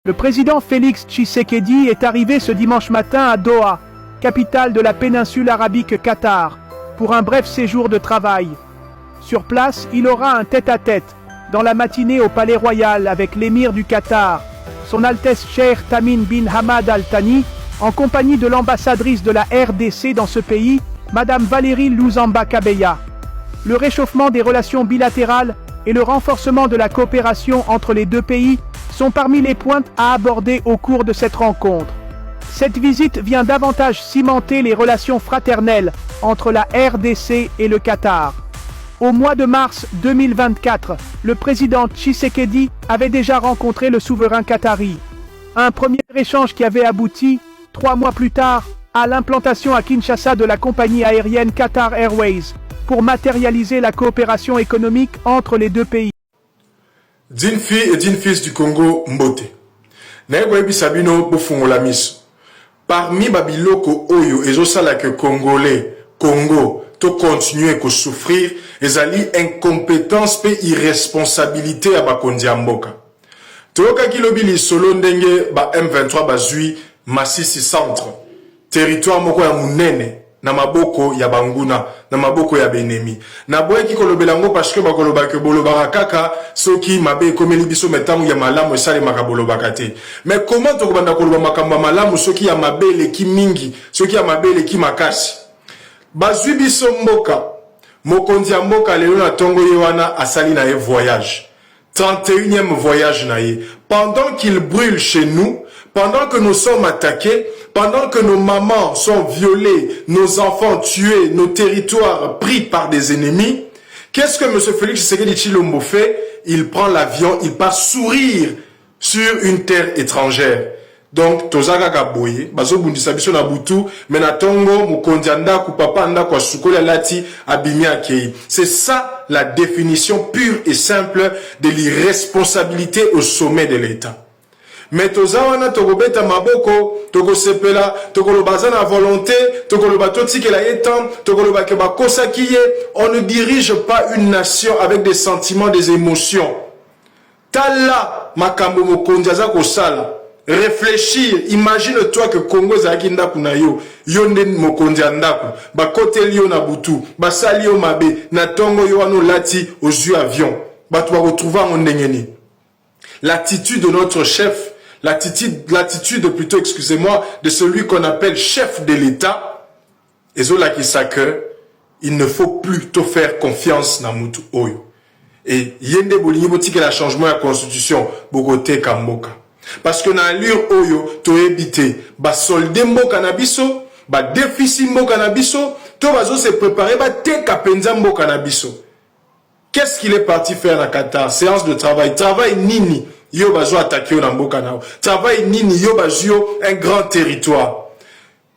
Le président Félix Tshisekedi est arrivé ce dimanche matin à Doha, capitale de la péninsule arabique Qatar, pour un bref séjour de travail. Sur place, il aura un tête-à-tête dans la matinée au Palais Royal avec l'émir du Qatar, son Altesse Cheikh Tamim bin Hamad Al Thani, en compagnie de l'ambassadrice de la RDC dans ce pays, Madame Valérie Luzamba Kabeya. Le réchauffement des relations bilatérales et le renforcement de la coopération entre les deux pays sont parmi les points à aborder au cours de cette rencontre. Cette visite vient davantage cimenter les relations fraternelles entre la RDC et le Qatar. Au mois de mars 2024, le président Tshisekedi avait déjà rencontré le souverain qatari. Un premier échange qui avait abouti, 3 mois plus tard, à l'implantation à Kinshasa de la compagnie aérienne Qatar Airways, pour matérialiser la coopération économique entre les deux pays. D'une fille et d'une fils du Congo, Mbote. Naïboyebi Sabino Bofungola miso. Parmi Babiloko Oyo, et ça que Congolais, Congo, to continuer à souffrir, et ali incompétence pe irresponsabilité à Bakondi Mboka. Toyoka kilobili solo ndenge ba M23 bazui Masisi centre. Territoire moko ya munene. Na maboko ya banguna, na maboko ya benemi. Na boye ki kolobelango parce que bakoloba ke bolobaka kaka soki mabe komeli biso metangu ya malamu esale makabolobaka te. Mais comment tokobanda koloba makambo malamu soki ya mabele ki mingi, soki ya mabele ki makasi. Bazwi biso mboka, mokonzi ya mboka lelo na tongo ye wana asali na ye voyage. 31e voyage na ye. Pendant qu'il brûle chez nous, pendant que nous sommes attaqués, pendant que nos mamans sont violées, nos enfants tués, nos territoires pris par des ennemis, qu'est-ce que M. Félix Tshisekedi Tshilombo fait? Il prend l'avion, il part sourire sur une terre étrangère. Donc, tozaka kaboye, bazo bundisa biso na butu, menatongo, mukondi andaku, papa andaku, asukoli alati, abimi akei. C'est ça la définition pure et simple de l'irresponsabilité au sommet de l'État. Mais tozawana tokobeta maboko, tokosepela, tokolobaza na volonté, tokoloba totikela yetam, tokoloba ke bakosa kiye, on ne dirige pas une nation avec des sentiments, des émotions. Tala makambo mokonzi aza kosala. Réfléchir, imagine-toi que Congo ezalaki ndaku na yo, yo nde mokonzi ya ndaku, bakoteli yo na butu, basali yo mabe, na tongo yo wana lati aux avions, bato retrouver en ndengeni. L'attitude de notre chef, l'attitude plutôt, excusez-moi, de celui qu'on appelle chef de l'État, ezola ki sa que il ne faut plus te faire confiance na mutu oyo. Et yende bolingi botike la changement de la constitution, bogote kamboka. Parce que dans l'allure oyo, to ebite, ba solde mboka na biso, ba déficit mboka na biso, to bazo se préparer, ba te kapenza mboka na biso. Qu'est-ce qu'il est parti faire dans Qatar? Séance de travail. Travail nini, yo bazo attaquer na mboka na. Travail nini, yo bazo un grand territoire.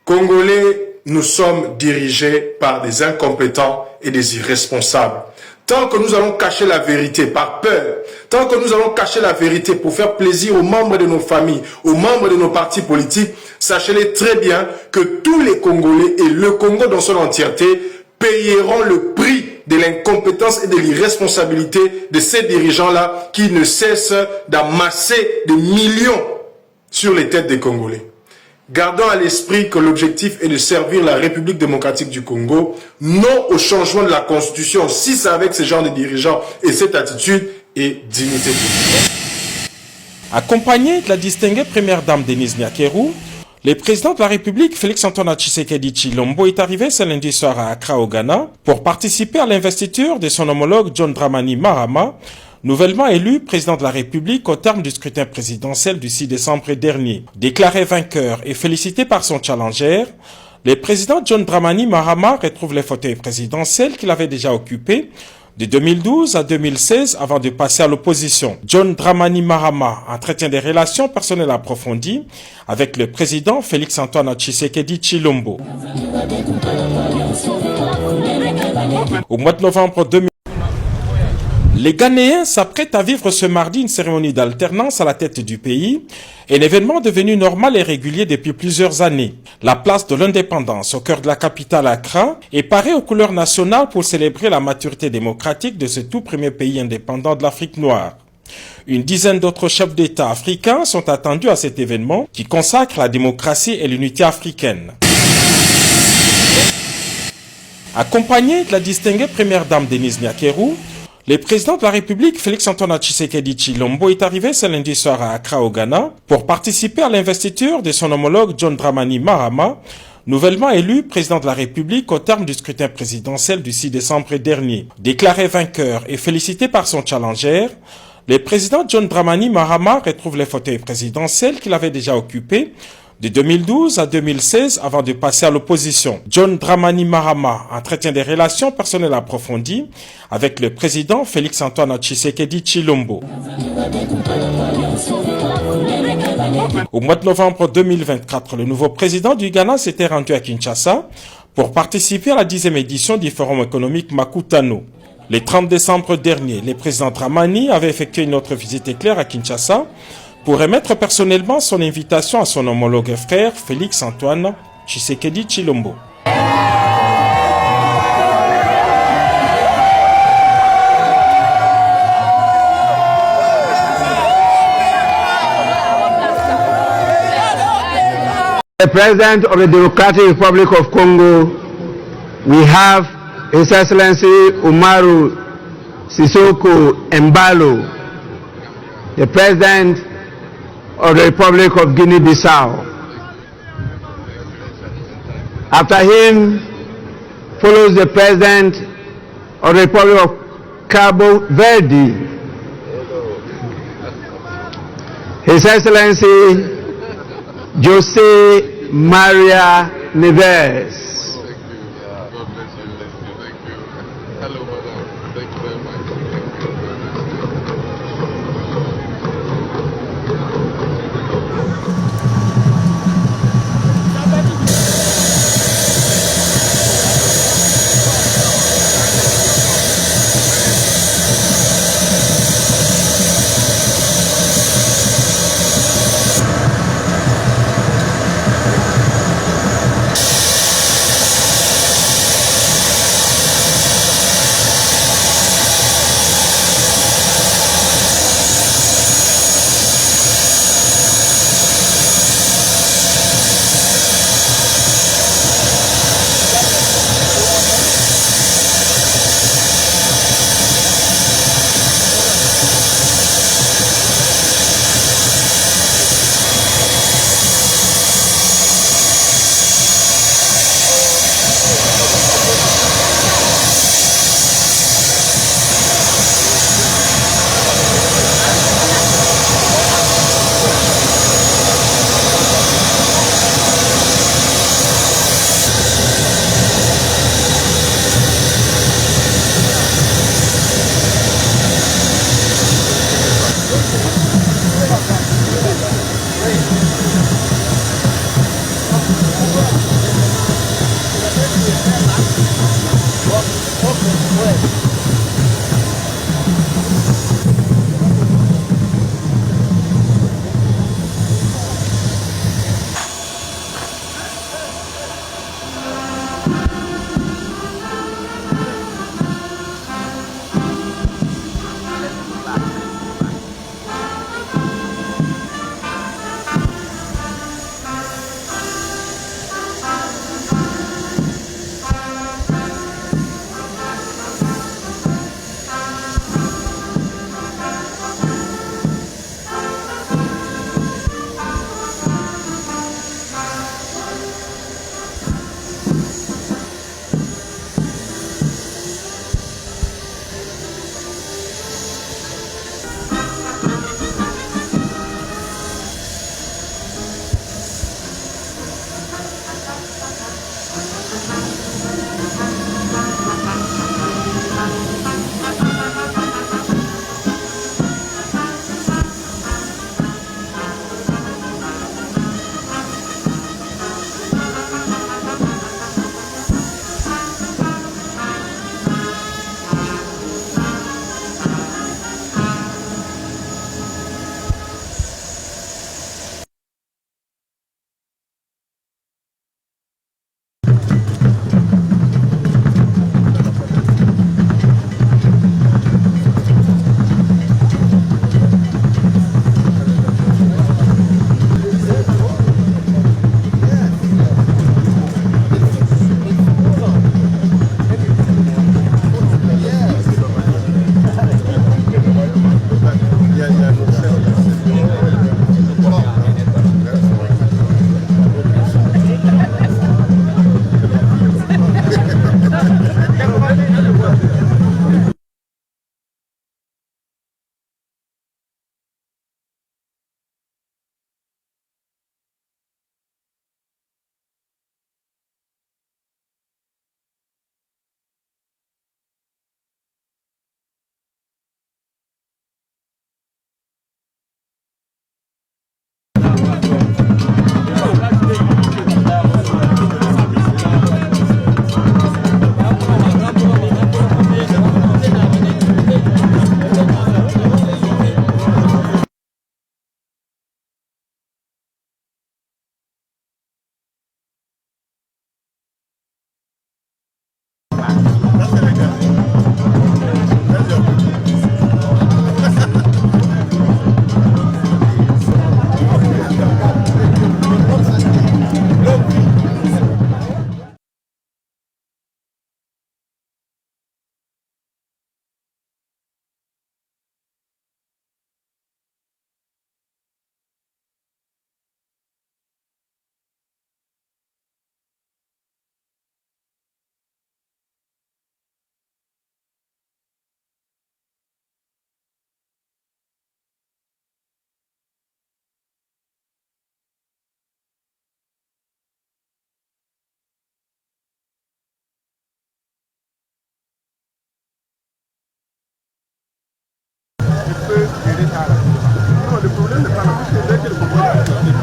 Congolais, nous sommes dirigés par des incompétents et des irresponsables. Tant que nous allons cacher la vérité par peur, tant que nous allons cacher la vérité pour faire plaisir aux membres de nos familles, aux membres de nos partis politiques, sachez-les très bien que tous les Congolais et le Congo dans son entièreté payeront le prix de l'incompétence et de l'irresponsabilité de ces dirigeants-là qui ne cessent d'amasser des millions sur les têtes des Congolais. Gardons à l'esprit que l'objectif est de servir la République démocratique du Congo, non au changement de la Constitution, si c'est avec ce genre de dirigeants et cette attitude et dignité publique. Accompagné de la distinguée première dame Denise Nyakeru, le président de la République, Félix-Antoine Tshisekedi Tshilombo, est arrivé ce lundi soir à Accra, au Ghana, pour participer à l'investiture de son homologue John Dramani Mahama, nouvellement élu président de la République au terme du scrutin présidentiel du 6 décembre dernier. Déclaré vainqueur et félicité par son challenger, le président John Dramani Mahama retrouve les fauteuils présidentiels qu'il avait déjà occupés de 2012 à 2016 avant de passer à l'opposition. John Dramani Mahama entretient des relations personnelles approfondies avec le président Félix-Antoine Tshisekedi Tshilombo. Au mois de novembre 2000, les Ghanéens s'apprêtent à vivre ce mardi une cérémonie d'alternance à la tête du pays, un événement devenu normal et régulier depuis plusieurs années. La place de l'indépendance au cœur de la capitale Accra est parée aux couleurs nationales pour célébrer la maturité démocratique de ce tout premier pays indépendant de l'Afrique noire. Une dizaine d'autres chefs d'État africains sont attendus à cet événement qui consacre la démocratie et l'unité africaine. Accompagné de la distinguée première dame Denise Nyakeru, le président de la République, Félix-Antoine Tshisekedi Tshilombo, est arrivé ce lundi soir à Accra, au Ghana, pour participer à l'investiture de son homologue John Dramani Mahama, nouvellement élu président de la République au terme du scrutin présidentiel du 6 décembre dernier. Déclaré vainqueur et félicité par son challenger, le président John Dramani Mahama retrouve les fauteuils présidentiels qu'il avait déjà occupés de 2012 à 2016 avant de passer à l'opposition. John Dramani Mahama entretient des relations personnelles approfondies avec le président Félix-Antoine Tshisekedi Tshilombo. Au mois de novembre 2024, le nouveau président du Ghana s'était rendu à Kinshasa pour participer à la 10e édition du Forum économique Makutano. Le 30 décembre dernier, le président Dramani avait effectué une autre visite éclair à Kinshasa pour remettre personnellement son invitation à son homologue frère Félix-Antoine Tshisekedi Tshilombo. The President of the Democratic Republic of Congo, we have His Excellency Umaru Sissoco Embalo, the President of the Republic of Guinea-Bissau. After him follows the President of the Republic of Cabo Verde, His Excellency Jose Maria Neves. peut gérer ça là. Non, le problème n'est pas là, parce que dès que le Congo est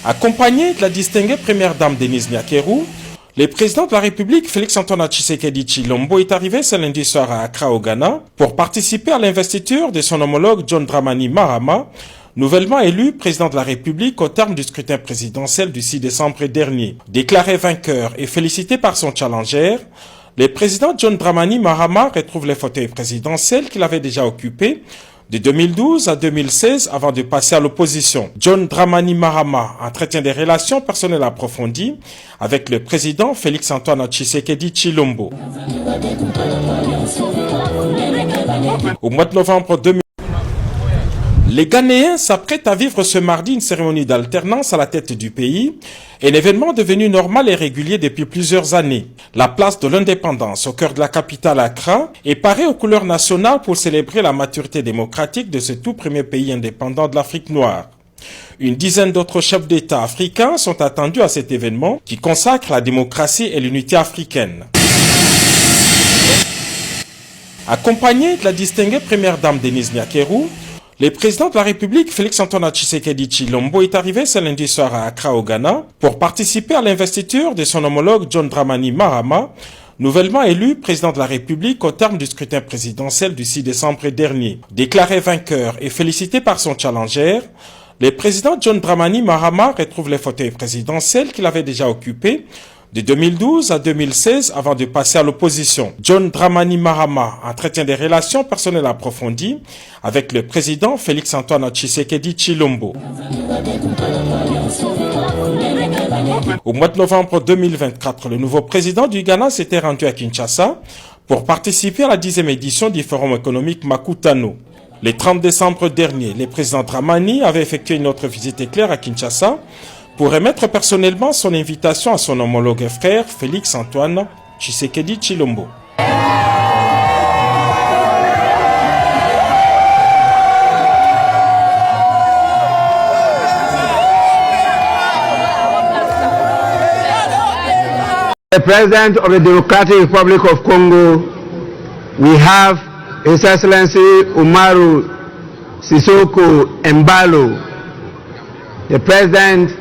Accompagné de la distinguée première dame Denise Nyakeru, le président de la République Félix-Antoine Tshisekedi Tshilombo est arrivé ce lundi soir à Accra au Ghana pour participer à l'investiture de son homologue John Dramani Mahama, nouvellement élu président de la République au terme du scrutin présidentiel du 6 décembre dernier. Déclaré vainqueur et félicité par son challenger, le président John Dramani Mahama retrouve les fauteuils présidentiels qu'il avait déjà occupés de 2012 à 2016 avant de passer à l'opposition. John Dramani Mahama entretient des relations personnelles approfondies avec le président Félix-Antoine Tshisekedi Tshilombo. Au mois de novembre 2000, les Ghanéens s'apprêtent à vivre ce mardi une cérémonie d'alternance à la tête du pays, un événement devenu normal et régulier depuis plusieurs années. La place de l'indépendance au cœur de la capitale Accra est parée aux couleurs nationales pour célébrer la maturité démocratique de ce tout premier pays indépendant de l'Afrique noire. Une dizaine d'autres chefs d'État africains sont attendus à cet événement qui consacre la démocratie et l'unité africaine. Accompagné de la distinguée première dame Denise Nyakeru, le président de la République Félix-Antoine Tshisekedi Tshilombo est arrivé ce lundi soir à Accra au Ghana pour participer à l'investiture de son homologue John Dramani Mahama, nouvellement élu président de la République au terme du scrutin présidentiel du 6 décembre dernier. Déclaré vainqueur et félicité par son challenger, le président John Dramani Mahama retrouve les fauteuils présidentiels qu'il avait déjà occupés de 2012 à 2016 avant de passer à l'opposition. John Dramani Mahama entretient des relations personnelles approfondies avec le président Félix-Antoine Tshisekedi Tshilombo. Au mois de novembre 2024, le nouveau président du Ghana s'était rendu à Kinshasa pour participer à la 10e édition du Forum économique Makutano. Le 30 décembre dernier, le président Dramani avait effectué une autre visite éclair à Kinshasa pour remettre personnellement son invitation à son homologue frère Félix-Antoine Tshisekedi Tshilombo. The President of the Democratic Republic of Congo, we have His Excellency Umaru Sissoco Embalo, the President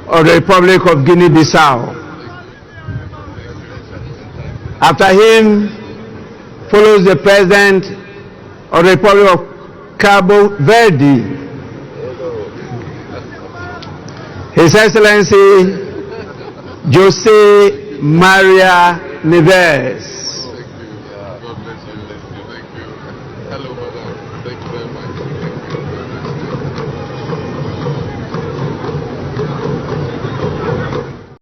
of the Republic of Guinea-Bissau. After him follows the President of the Republic of Cabo Verde, His Excellency José Maria Neves.